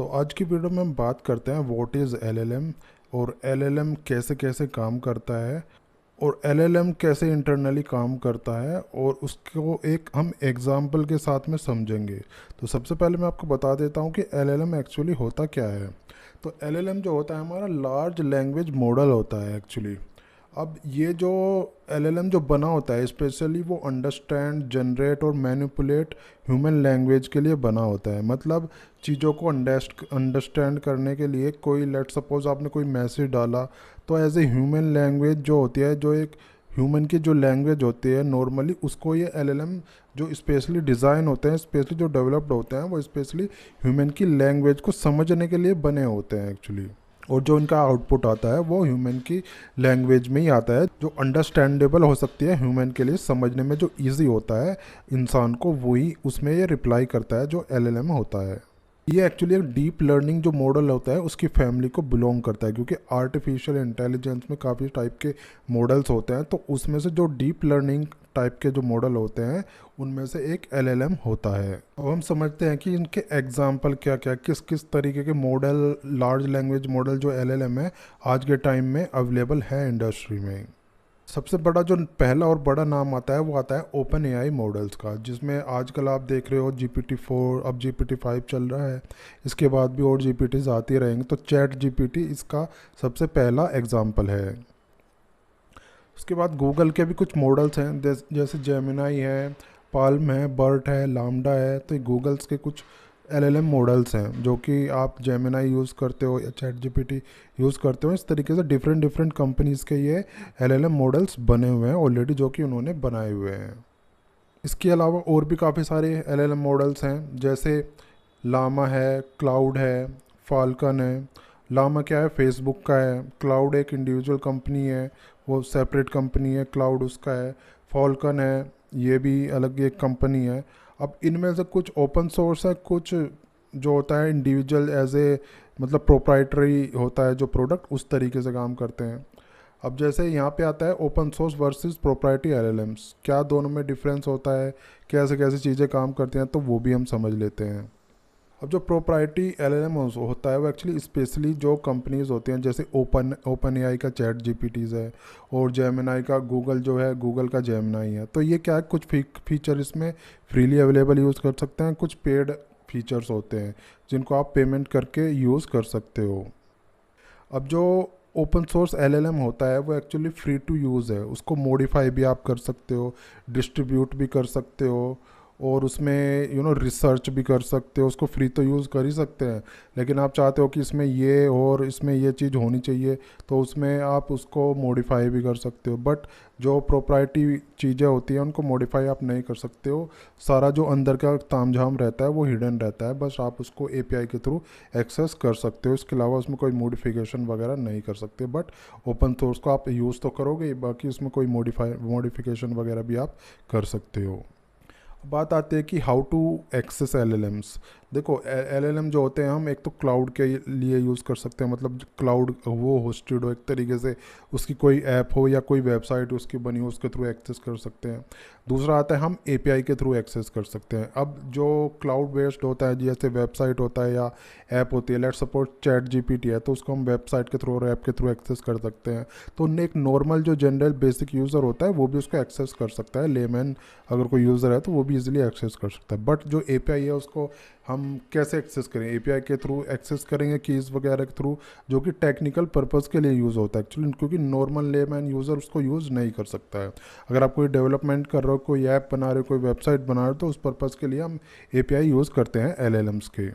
आज की वीडियो में हम बात करते हैं व्हाट इज़ एलएलएम और एलएलएम कैसे कैसे काम करता है और एलएलएम कैसे इंटरनली काम करता है और उसको एक हम एग्जाम्पल के साथ में समझेंगे। तो सबसे पहले मैं आपको बता देता हूँ कि एलएलएम एक्चुअली होता क्या है। तो एलएलएम जो होता है हमारा लार्ज लैंग्वेज मॉडल होता है एक्चुअली। अब ये जो एलएलएम जो बना होता है स्पेशली वो अंडरस्टैंड जनरेट और मैनिपुलेट ह्यूमन लैंग्वेज के लिए बना होता है। मतलब चीज़ों को अंडरस्टैंड करने के लिए कोई लेट सपोज आपने कोई मैसेज डाला तो एज ए ह्यूमन लैंग्वेज जो होती है, जो एक ह्यूमन की जो लैंग्वेज होती है नॉर्मली, उसको ये एलएलएम जो स्पेशली डिज़ाइन होते हैं, स्पेशली जो डेवलप्ड होते हैं, वो स्पेशली ह्यूमन की लैंग्वेज को समझने के लिए बने होते हैं एक्चुअली। और जो इनका आउटपुट आता है वो ह्यूमन की लैंग्वेज में ही आता है, जो अंडरस्टैंडेबल हो सकती है ह्यूमन के लिए, समझने में जो इजी होता है इंसान को, वही उसमें ये रिप्लाई करता है जो एलएलएम होता है। ये एक्चुअली एक डीप लर्निंग जो मॉडल होता है उसकी फैमिली को बिलोंग करता है, क्योंकि आर्टिफिशियल इंटेलिजेंस में काफ़ी टाइप के मॉडल्स होते हैं। तो उसमें से जो डीप लर्निंग टाइप के जो मॉडल होते हैं उनमें से एक एलएलएम होता है। अब हम समझते हैं कि इनके एग्जाम्पल क्या क्या, किस किस तरीके के मॉडल, लार्ज लैंग्वेज मॉडल जो एलएलएम है आज के टाइम में अवेलेबल है इंडस्ट्री में। सबसे बड़ा जो पहला और बड़ा नाम आता है वो आता है ओपन एआई मॉडल्स का, जिसमें आजकल आप देख रहे हो GPT-4, अब GPT-5 चल रहा है, इसके बाद भी और जीपीटीज आती रहेंगे। तो चैट जीपीटी इसका सबसे पहला एग्जाम्पल है। उसके बाद गूगल के भी कुछ मॉडल्स हैं, जैसे जेमिनाई है, पाल्म है, बर्ट है, लामडा है। तो गूगल्स के कुछ एलएलएम मॉडल्स हैं जो कि आप जेमिनाई यूज़ करते हो या चैट जीपीटी यूज़ करते हो। इस तरीके से डिफरेंट डिफरेंट कंपनीज़ के ये एलएलएम मॉडल्स बने हुए हैं ऑलरेडी, जो कि उन्होंने बनाए हुए हैं। इसके अलावा और भी काफ़ी सारे एलएलएम मॉडल्स हैं, जैसे लामा है, क्लाउड है, फाल्कन है। लामा क्या है, फेसबुक का है। क्लाउड एक इंडिविजुअल कंपनी है, वो सेपरेट कंपनी है, क्लाउड उसका है। फॉल्कन है, ये भी अलग एक कंपनी है। अब इनमें से कुछ ओपन सोर्स है, कुछ जो होता है इंडिविजुअल एज ए मतलब प्रोप्राइटरी होता है जो प्रोडक्ट, उस तरीके से काम करते हैं। अब जैसे यहाँ पे आता है open source versus proprietary LLMs, क्या दोनों में डिफरेंस होता है, कैसे कैसे चीज़ें काम करती हैं, तो वो भी हम समझ लेते हैं। अब जो प्रोप्राइटरी एलएलएम होता है वो एक्चुअली स्पेशली जो कंपनीज होती हैं, जैसे ओपन एआई का चैट जीपीटीज है और जेमिनाई का गूगल जो है, गूगल का जेमिनाई है। तो ये क्या है, कुछ फीचर इसमें फ्रीली अवेलेबल यूज़ कर सकते हैं, कुछ पेड फीचर्स होते हैं जिनको आप पेमेंट करके यूज़ कर सकते हो। अब जो ओपन सोर्स एलएलएम होता है वो एक्चुअली फ्री टू यूज़ है, उसको मॉडिफाई भी आप कर सकते हो, डिस्ट्रीब्यूट भी कर सकते हो और उसमें रिसर्च भी कर सकते हो। उसको फ्री तो यूज़ कर ही सकते हैं, लेकिन आप चाहते हो कि इसमें ये और इसमें ये चीज़ होनी चाहिए तो उसमें आप उसको मॉडिफाई भी कर सकते हो। बट जो प्रोप्राइटरी चीज़ें होती हैं उनको मॉडिफाई आप नहीं कर सकते हो। सारा जो अंदर का तामझाम रहता है वो हिडन रहता है, बस आप उसको एपीआई के थ्रू एक्सेस कर सकते हो। इसके अलावा उसमें कोई मॉडिफिकेशन वगैरह नहीं कर सकते। बट ओपन सोर्स को आप यूज़ तो करोगे, बाकी उसमें कोई मॉडिफिकेशन वगैरह भी आप कर सकते हो। बात आती है कि हाउ टू एक्सेस एलएलएम्स। देखो एलएलएम जो होते हैं हम एक तो क्लाउड के लिए यूज़ कर सकते हैं, मतलब क्लाउड वो होस्टेड हो एक तरीके से, उसकी कोई ऐप हो या कोई वेबसाइट उसकी बनी हो, उसके थ्रू एक्सेस कर सकते हैं। दूसरा आता है हम एपीआई के थ्रू एक्सेस कर सकते हैं। अब जो क्लाउड बेस्ड होता है, जैसे वेबसाइट होता है या ऐप होती है, लेट सपोज चैट जीपीटी है, तो उसको हम वेबसाइट के थ्रू और ऐप के थ्रू एक्सेस कर सकते हैं। तो एक नॉर्मल जो जनरल बेसिक यूज़र होता है वो भी उसको एक्सेस कर सकता है। लेमैन अगर कोई यूज़र है तो वो भी इजीली एक्सेस कर सकता है। बट जो एपीआई है उसको हम कैसे एक्सेस करें, एपीआई के थ्रू एक्सेस करेंगे, कीज़ वगैरह के थ्रू, जो कि टेक्निकल पर्पज़ के लिए यूज़ होता है एक्चुअली, क्योंकि नॉर्मल लेमैन यूज़र उसको यूज़ नहीं कर सकता है। अगर आप कोई डेवलपमेंट कर रहे हो, कोई ऐप बना रहे हो, कोई वेबसाइट बना रहे हो, तो उस पर्पज़ के लिए हम एपीआई यूज़ करते हैं एलएलएम्स के।